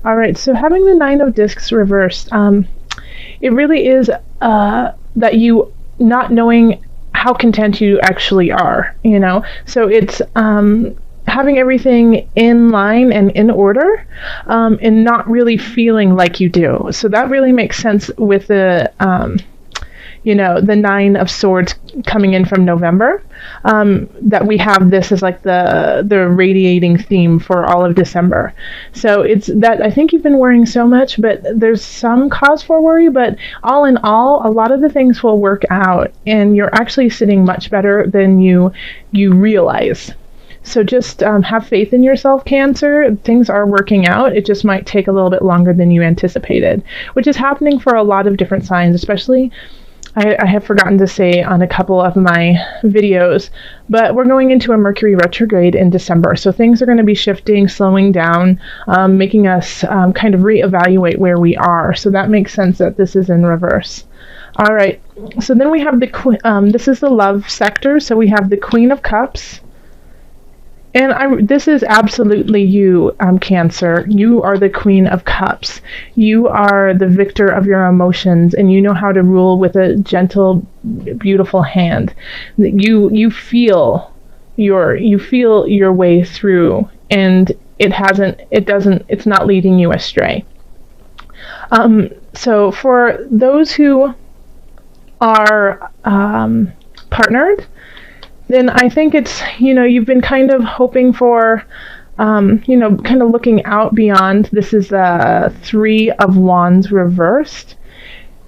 All right, so having the Nine of Discs reversed, it really is that you not knowing how content you actually are, you know? So it's having everything in line and in order, and not really feeling like you do. So that really makes sense with the Nine of Swords coming in from November, that we have this as like the radiating theme for all of December. So it's that I think you've been worrying so much, but there's some cause for worry, but all in all, a lot of the things will work out and you're actually sitting much better than you realize. So just have faith in yourself, Cancer. Things are working out. It just might take a little bit longer than you anticipated, which is happening for a lot of different signs, especially I have forgotten to say on a couple of my videos, but we're going into a Mercury retrograde in December. So things are going to be shifting, slowing down, making us kind of reevaluate where we are. So that makes sense that this is in reverse. All right. So then we have this is the love sector. So we have the Queen of Cups. And this is absolutely you, Cancer. You are the Queen of Cups. You are the victor of your emotions, and you know how to rule with a gentle, beautiful hand. You feel your way through, and it's not leading you astray. So for those who are partnered, then I think it's, you've been kind of hoping for, kind of looking out beyond. This is the Three of Wands reversed.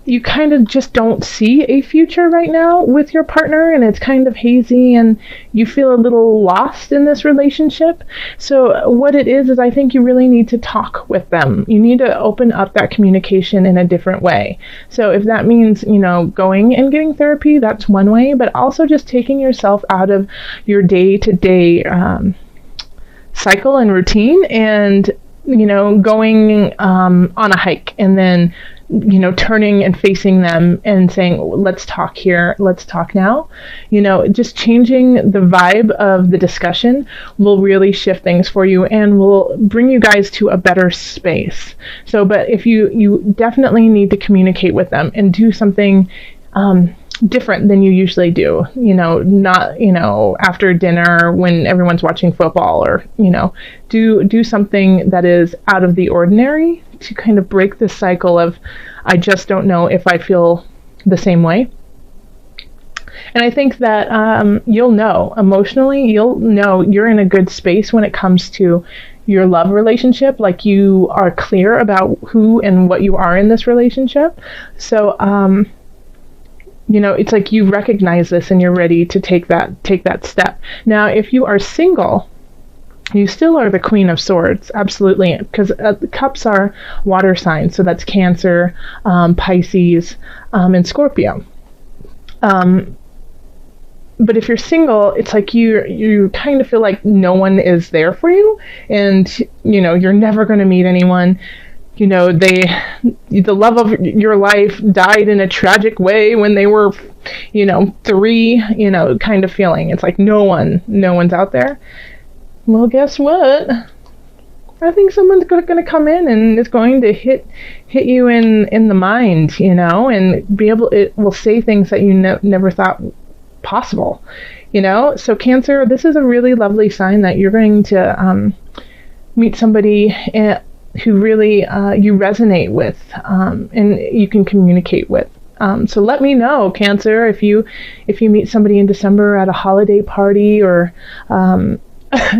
You kind of just don't see a future right now with your partner, and it's kind of hazy, and you feel a little lost in this relationship. So what it is I think you really need to talk with them. You need to open up that communication in a different way. So if that means, going and getting therapy, that's one way, but also just taking yourself out of your day-to-day cycle and routine and, going on a hike and then turning and facing them and saying, let's talk here, let's talk now. Just changing the vibe of the discussion will really shift things for you and will bring you guys to a better space. So, but if you definitely need to communicate with them and do something different than you usually do, not, after dinner when everyone's watching football, or, do something that is out of the ordinary to kind of break this cycle of, I just don't know if I feel the same way. And I think that you'll know emotionally, you're in a good space when it comes to your love relationship. Like, you are clear about who and what you are in this relationship. So, it's like you recognize this and you're ready to take that step. Now, if you are single, you still are the Queen of Swords, absolutely, because the cups are water signs, so that's Cancer, Pisces, and Scorpio. But if you're single, it's like you kind of feel like no one is there for you, and you're never going to meet anyone. The love of your life died in a tragic way when they were, 3, kind of feeling. It's like no one's out there. Well, guess what? I think someone's going to come in and it's going to hit you in the mind, and it will say things that you never thought possible, So Cancer, this is a really lovely sign that you're going to meet somebody who really you resonate with, and you can communicate with. So let me know, Cancer, if you meet somebody in December at a holiday party, or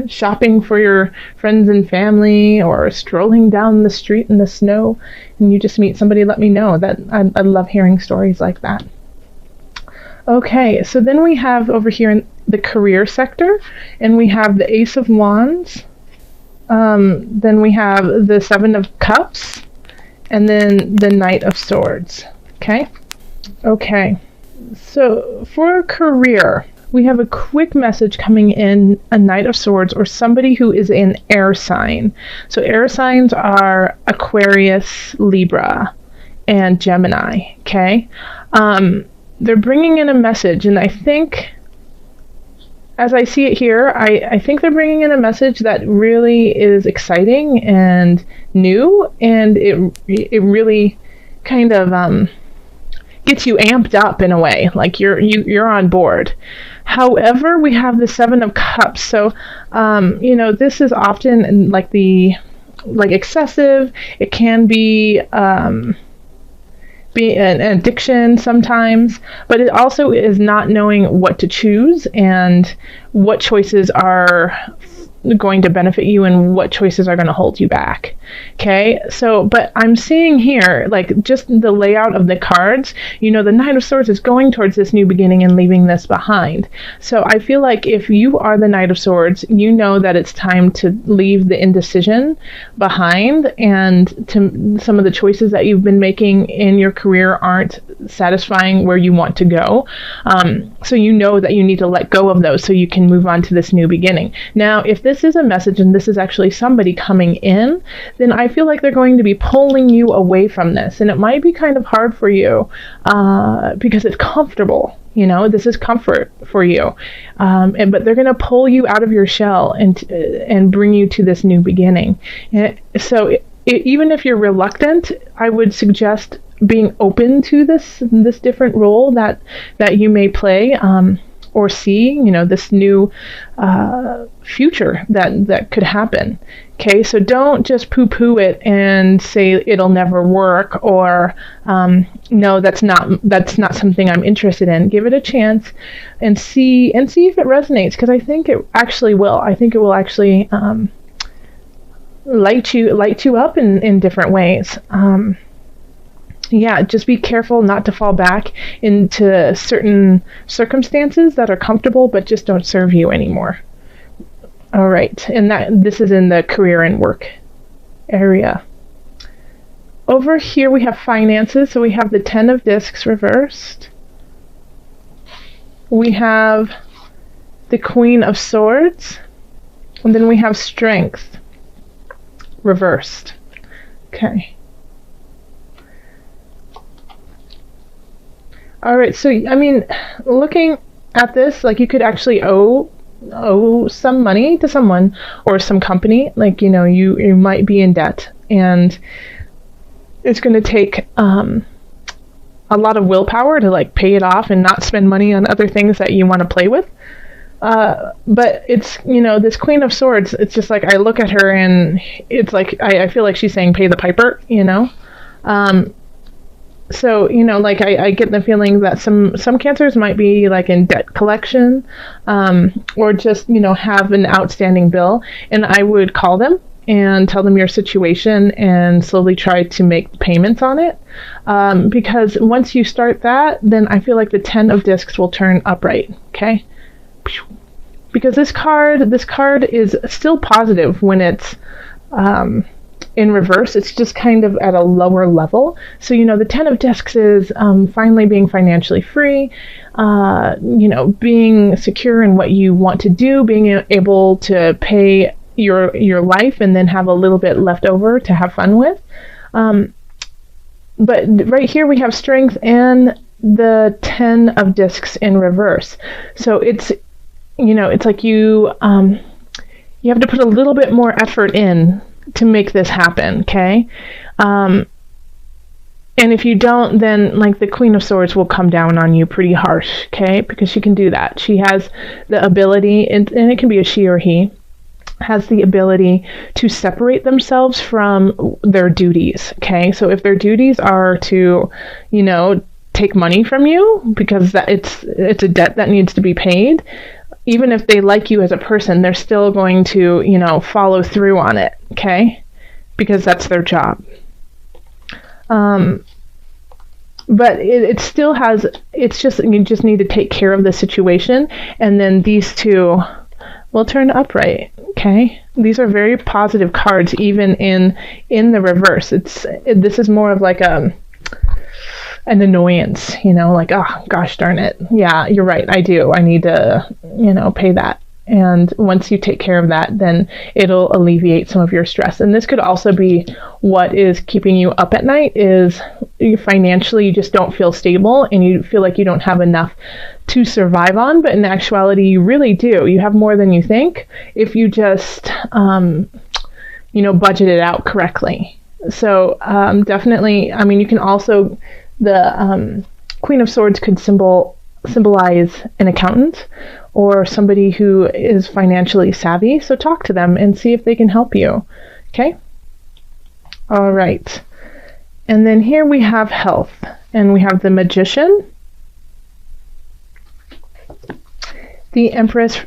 shopping for your friends and family, or strolling down the street in the snow, and you just meet somebody, let me know. That I love hearing stories like that. Okay, so then we have over here in the career sector, and we have the Ace of Wands. Then we have the Seven of Cups, and then the Knight of Swords. Okay. So for career, we have a quick message coming in, a Knight of Swords, or somebody who is an air sign. So air signs are Aquarius, Libra, and Gemini. Okay. They're bringing in a message, and I think as I see it here, I think they're bringing in a message that really is exciting and new, and it really kind of gets you amped up in a way, like you're on board. However, we have the Seven of Cups, so this is often like excessive. It can be an addiction sometimes, but it also is not knowing what to choose and what choices are going to benefit you and what choices are going to hold you back. Okay, so but I'm seeing here, like, just the layout of the cards, the Knight of Swords is going towards this new beginning and leaving this behind. So I feel like if you are the Knight of Swords, you know that it's time to leave the indecision behind, and to some of the choices that you've been making in your career aren't satisfying where you want to go. So you know that you need to let go of those so you can move on to this new beginning. Now, if this is a message and this is actually somebody coming in, then I feel like they're going to be pulling you away from this. And it might be kind of hard for you because it's comfortable. This is comfort for you. But they're going to pull you out of your shell and bring you to this new beginning. So even if you're reluctant, I would suggest being open to this different role that you may play, or see, this new future that could happen. Okay, so don't just poo-poo it and say it'll never work, or no, that's not something I'm interested in. Give it a chance and see if it resonates, because I think it actually will. I think it will actually light you up in different ways. Just be careful not to fall back into certain circumstances that are comfortable but just don't serve you anymore. All right, and this is in the career and work area. Over here we have finances, so we have the Ten of Discs reversed. We have the Queen of Swords, and then we have Strength reversed. Okay. All right, so looking at this, like, you could actually owe some money to someone or some company. Like, you might be in debt, and it's going to take a lot of willpower to, like, pay it off and not spend money on other things that you want to play with. But it's, this Queen of Swords, it's just like, I look at her and it's like, I feel like she's saying pay the piper. So, like, I get the feeling that some cancers might be, like, in debt collection, or just, have an outstanding bill. And I would call them and tell them your situation and slowly try to make payments on it. Because once you start that, then I feel like the Ten of Discs will turn upright. Okay? Because this card is still positive when it's in reverse. It's just kind of at a lower level. So, the Ten of Discs is finally being financially free, being secure in what you want to do, being able to pay your life and then have a little bit left over to have fun with. But right here we have Strength and the Ten of Discs in reverse. So it's, it's like you have to put a little bit more effort in to make this happen, okay? And if you don't, then, like, the Queen of Swords will come down on you pretty harsh, okay? Because she can do that. She has the ability, and it can be a she or he, has the ability to separate themselves from their duties, okay? So if their duties are to, take money from you because it's a debt that needs to be paid, even if they like you as a person, they're still going to, follow through on it, okay? Because that's their job. But it still has, it's just, you just need to take care of the situation, and then these two will turn upright, okay? These are very positive cards, even in the reverse. This is more of like an annoyance, like, oh, gosh darn it. Yeah, you're right, I do. I need to, pay that. And once you take care of that, then it'll alleviate some of your stress. And this could also be what is keeping you up at night, is financially you just don't feel stable and you feel like you don't have enough to survive on. But in actuality, you really do. You have more than you think if you just, budget it out correctly. So definitely, I mean, you can also, the Queen of Swords could symbolize an accountant or somebody who is financially savvy. So talk to them and see if they can help you. Okay? All right. And then here we have health, and we have the Magician, the Empress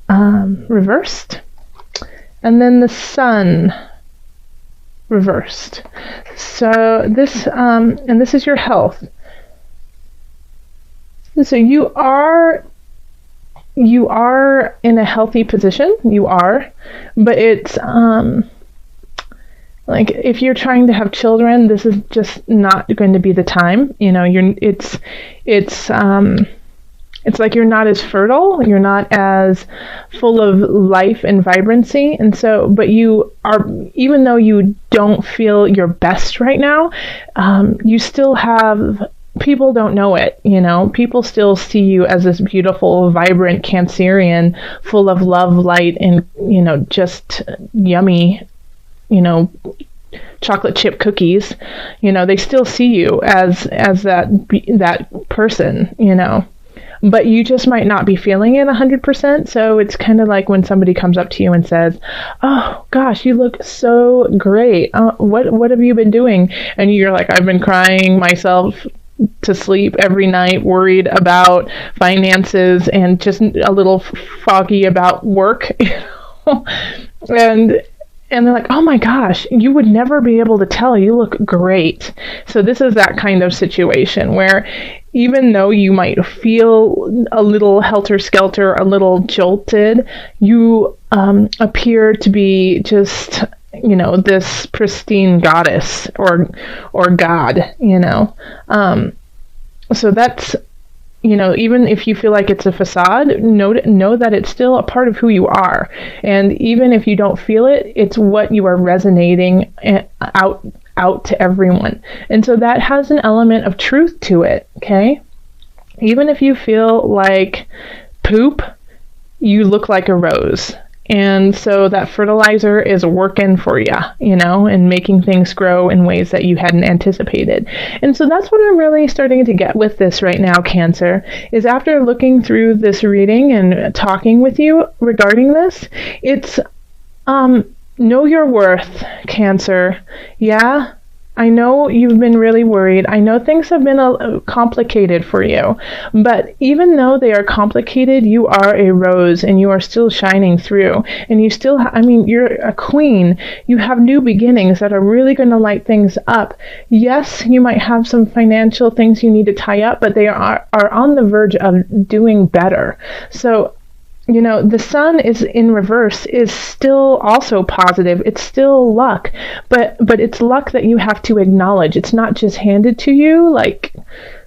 reversed, and then the Sun reversed. So this, and this is your health. So you are in a healthy position. You are, but it's like if you're trying to have children, this is just not going to be the time. It's like you're not as fertile, you're not as full of life and vibrancy. And so, but you are, even though you don't feel your best right now, you still have, people don't know it, people still see you as this beautiful, vibrant Cancerian, full of love, light, and, just yummy, chocolate chip cookies. They still see you as that person, but you just might not be feeling it 100%. So it's kind of like when somebody comes up to you and says, "Oh gosh, you look so great. What have you been doing?" And you're like, "I've been crying myself to sleep every night, worried about finances and just a little foggy about work." And they're like, "Oh my gosh, you would never be able to tell. You look great." So this is that kind of situation where even though you might feel a little helter-skelter, a little jolted, you appear to be just, this pristine goddess or god, So that's, even if you feel like it's a facade, know that it's still a part of who you are. And even if you don't feel it, it's what you are resonating out to everyone. And so that has an element of truth to it, okay? Even if you feel like poop, you look like a rose. And so that fertilizer is working for you, and making things grow in ways that you hadn't anticipated. And so that's what I'm really starting to get with this right now, Cancer, is after looking through this reading and talking with you regarding this, it's know your worth, Cancer. Yeah, I know you've been really worried. I know things have been complicated for you, but even though they are complicated, you are a rose and you are still shining through. And you still, you're a queen. You have new beginnings that are really going to light things up. Yes, you might have some financial things you need to tie up, but they are on the verge of doing better. So, the Sun is in reverse is still also positive. It's still luck, but it's luck that you have to acknowledge. It's not just handed to you like,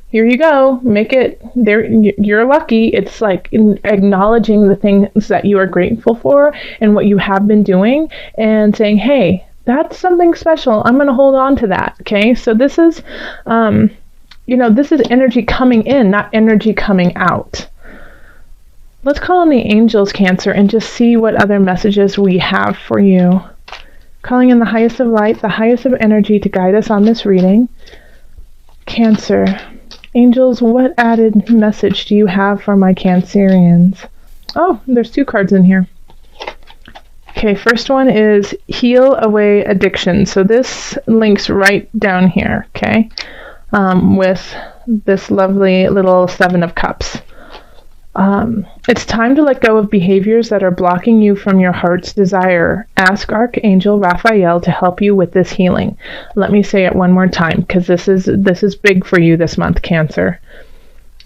here you go, make it there. You're lucky. It's like acknowledging the things that you are grateful for and what you have been doing and saying, hey, that's something special. I'm going to hold on to that. Okay. So this is, this is energy coming in, not energy coming out. Let's call on the angels, Cancer, and just see what other messages we have for you. Calling in the highest of light, the highest of energy to guide us on this reading. Cancer. Angels, what added message do you have for my Cancerians? Oh, there's 2 cards in here. Okay, first one is heal away addiction. So this links right down here, okay, with this lovely little 7 of Cups. It's time to let go of behaviors that are blocking you from your heart's desire. Ask Archangel Raphael to help you with this healing. Let me say it one more time, because this is big for you this month, Cancer.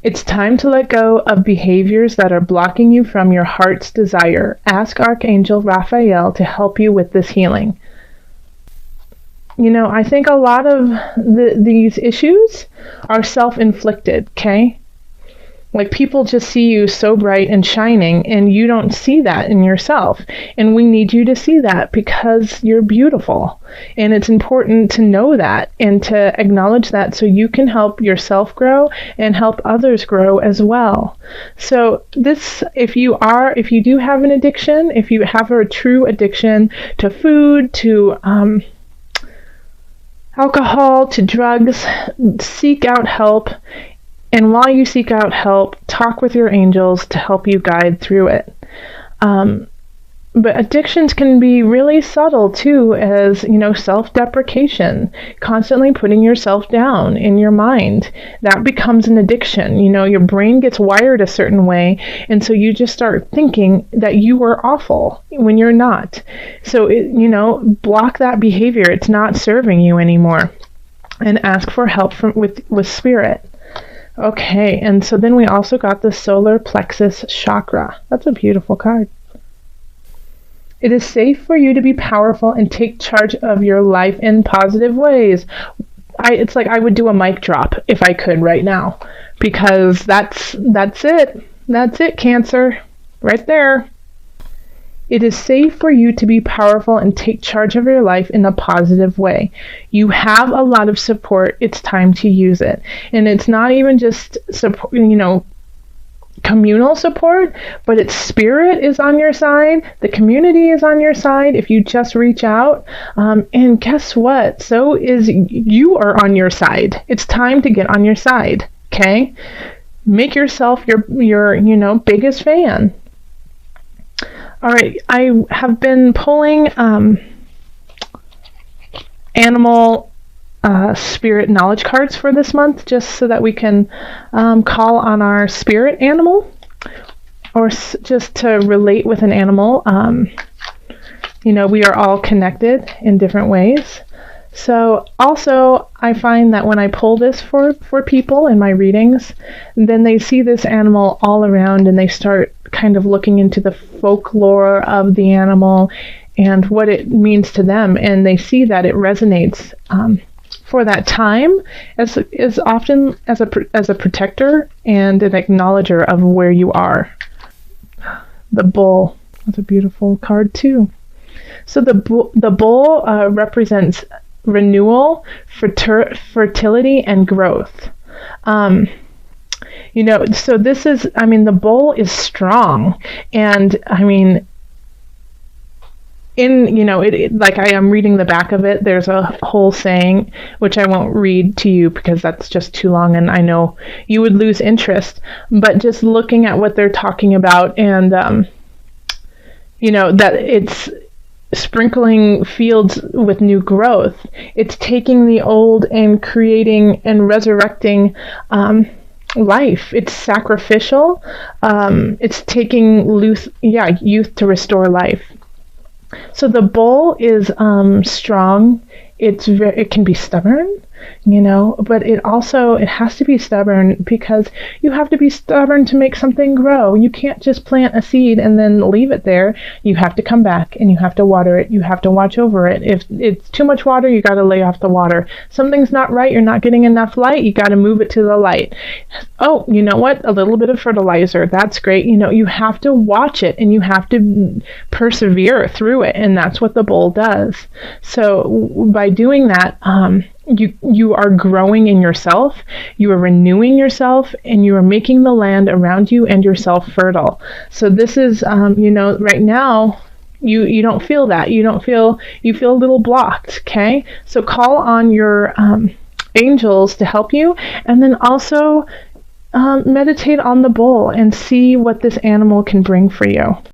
It's time to let go of behaviors that are blocking you from your heart's desire. Ask Archangel Raphael to help you with this healing. I think a lot of these issues are self-inflicted, okay? Like, people just see you so bright and shining, and you don't see that in yourself. And we need you to see that because you're beautiful. And it's important to know that and to acknowledge that so you can help yourself grow and help others grow as well. So this, if you do have an addiction, if you have a true addiction to food, to alcohol, to drugs, seek out help. And while you seek out help, talk with your angels to help you guide through it. But addictions can be really subtle too, as, self-deprecation, constantly putting yourself down in your mind. That becomes an addiction. Your brain gets wired a certain way, and so you just start thinking that you are awful when you're not. So, block that behavior. It's not serving you anymore. And ask for help with spirit. Okay, and so then we also got the solar plexus chakra. That's a beautiful card. It is safe for you to be powerful and take charge of your life in positive ways. It's like I would do a mic drop if I could right now, because that's it. That's it, Cancer. Right there. It is safe for you to be powerful and take charge of your life in a positive way. You have a lot of support. It's time to use it. And it's not even just support, communal support, but its spirit is on your side. The community is on your side if you just reach out. And guess what? So is you are on your side. It's time to get on your side. Okay? Make yourself your biggest fan. All right, I have been pulling animal spirit knowledge cards for this month, just so that we can call on our spirit animal, or just to relate with an animal. We are all connected in different ways. So also, I find that when I pull this for people in my readings, then they see this animal all around, and they start kind of looking into the folklore of the animal and what it means to them, and they see that it resonates for that time as often as a protector and an acknowledger of where you are. The bull. That's a beautiful card too. So the bull represents renewal, fertility, and growth. So this is, the bull is strong, and like I am reading the back of it, there's a whole saying, which I won't read to you because that's just too long, and I know you would lose interest, but just looking at what they're talking about, and, that it's sprinkling fields with new growth. It's taking the old and creating and resurrecting life. It's sacrificial. It's taking youth to restore life. So the bull is strong. It can be stubborn, but it has to be stubborn because you have to be stubborn to make something grow. You can't just plant a seed and then leave it there. You have to come back and you have to water it. You have to watch over it. If it's too much water, you got to lay off the water. Something's not right. You're not getting enough light. You got to move it to the light. Oh, you know what? A little bit of fertilizer. That's great. You have to watch it and you have to persevere through it. And that's what the bull does. So by doing that, you are growing in yourself, you are renewing yourself, and you are making the land around you and yourself fertile. So this is, right now, you don't feel that. You feel a little blocked, okay? So call on your angels to help you, and then also meditate on the bull and see what this animal can bring for you.